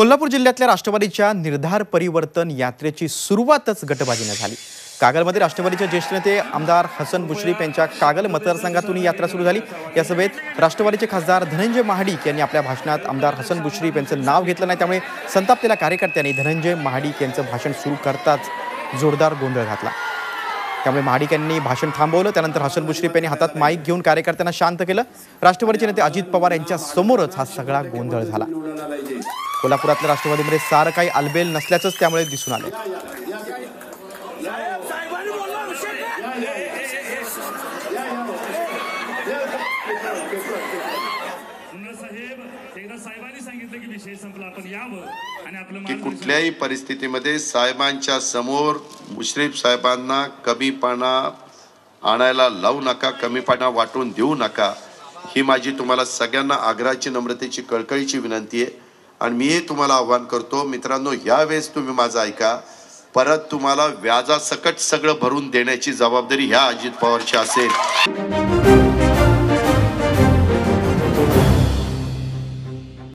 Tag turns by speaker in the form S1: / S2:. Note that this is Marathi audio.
S1: कोल्हापूर जिल्ह्यातल्या राष्ट्रवादीच्या निर्धार परिवर्तन यात्रेची सुरुवातच गटबाजीने झाली। कागलमध्ये राष्ट्रवादीचे ज्येष्ठ नेते आमदार हसन मुश्रीफ यांच्या कागल मतदारसंघातून ही यात्रा सुरू झाली। या सभेत राष्ट्रवादीचे खासदार धनंजय महाडिक यांनी आपल्या भाषणात आमदार हसन मुश्रीफ यांचं नाव घेतलं नाही, त्यामुळे संतापलेल्या कार्यकर्त्यांनी धनंजय महाडिक यांचं भाषण सुरू करताच जोरदार गोंधळ घातला। त्यामुळे महाडिक यांनी भाषण थांबवलं। त्यानंतर हसन मुश्रीफ यांनी हातात माईक घेऊन कार्यकर्त्यांना शांत केलं। राष्ट्रवादीचे नेते अजित पवार यांच्या समोरच हा सगळा गोंधळ झाला। कोल्हापुरातल्या राष्ट्रवादीमध्ये सारं काही आलबेल नसल्याचंच त्यामुळे दिसून आले।
S2: की कुठल्याही परिस्थितीमध्ये साहेबांच्या समोर मुश्रीफ साहेबांना कमीपणा आणायला लावू नका, कमीपणा वाटून देऊ नका, ही माझी तुम्हाला सगळ्यांना आग्रहाची, नम्रतेची, कळकळीची विनंती आहे। आणि मी तुम्हाला आव्हान करतो मित्रांनो, यावेळेस तुम्ही माझं ऐका, परत तुम्हाला व्याजासकट सगळं भरून देण्याची जबाबदारी ह्या अजित पवारची असेल।